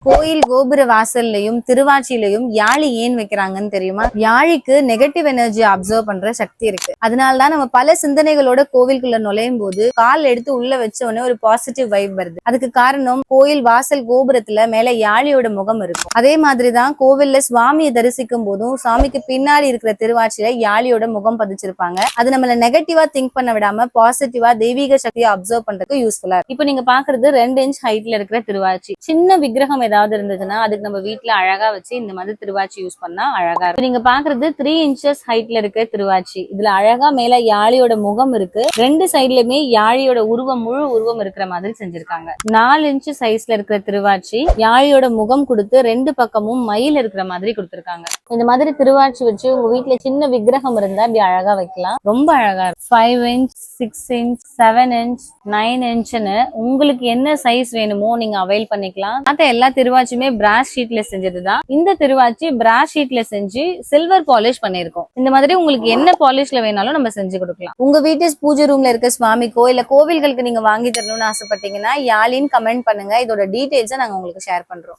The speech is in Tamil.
கோயில் கோபுர வாசல்லையும் திருவாச்சியிலையும் யாழி ஏன் வைக்கிறாங்கன்னு தெரியுமா? யாழிக்கு நெகட்டிவ் எனர்ஜி அப்சர்வ் பண்ற சக்தி இருக்கு. அதனாலதான் நம்ம பல சிந்தனைகளோட கோவிலுக்குள்ள நுழையும் போது கால் எடுத்து உள்ள வச்ச உடனே ஒரு பாசிட்டிவ் வைப் வருது. அதுக்கு காரணம் கோயில் வாசல் கோபுரத்துல மேல யாழியோட முகம் இருக்கும். அதே மாதிரிதான் கோவில்ல சுவாமியை தரிசிக்கும் போதும் சாமிக்கு பின்னாடி இருக்கிற திருவாச்சியில யாழியோட முகம் பதிச்சிருப்பாங்க. அது நம்மள நெகட்டிவா திங்க் பண்ண விடாம பாசிட்டிவா தெய்வீக சக்தியை அப்சர்வ் பண்றதுக்கு யூஸ்ஃபுல்லா இருக்கு. இப்போ நீங்க பாக்குறது 2 இன்ச் ஹைட்ல இருக்கிற திருவாச்சி. சின்ன விக்கிரகம் ஏதாவது இருந்ததுன்னா அதுக்கு நம்ம வீட்டுல அழகா வச்சு இந்த மாதிரி திருவாச்சி யூஸ் பண்ணா அழகா இருக்கும். நீங்க பாக்குறது 3 இன்ச்சஸ் ஹைட்ல இருக்க திருவாச்சி. இதுல அழகா மேல யாழியோட முகம் இருக்கு. 2 சைட்லயுமே யாழியோட முழு உருவம் இருக்கிற மாதிரி செஞ்சிருக்காங்க. 4 இன்ச் சைஸ்ல இருக்கிற திருவாச்சி யாழியோட முகம் கொடுத்து 2 பக்கமும் மயில் இருக்கிற மாதிரி கொடுத்திருக்காங்க. இந்த மாதிரி திருவாச்சி வச்சு உங்க வீட்டுல சின்ன விக்கிரகம் இருந்தா இப்படி அழகா வைக்கலாம். ரொம்ப அழகா இருக்கும். 5 இன்ச் 6 இன்ச் 7 இன்ச் 9 இன்ச்னு உங்களுக்கு என்ன சைஸ் வேணுமோ நீங்க அவைல் பண்ணிக்கலாம். எல்லா திருவாச்சியுமே பிராஸ் ஷீட்ல செஞ்சதுதான். இந்த திருவாச்சி பிராஸ் ஷீட்ல செஞ்சு சில்வர் பாலிஷ் பண்ணிருக்கோம். இந்த மாதிரி உங்களுக்கு என்ன பாலிஷ்ல வேணாலும் நம்ம செஞ்சு கொடுக்கலாம். உங்க வீட்டு பூஜை ரூம்ல இருக்க சுவாமிக்கோ இல்ல கோவில்களுக்கு நீங்க வாங்கி தரணும்னு ஆசைப்பட்டீங்கன்னா யாழின்னு கமெண்ட் பண்ணுங்க. இதோட டீடைல்ஸை நாங்க உங்களுக்கு ஷேர் பண்றோம்.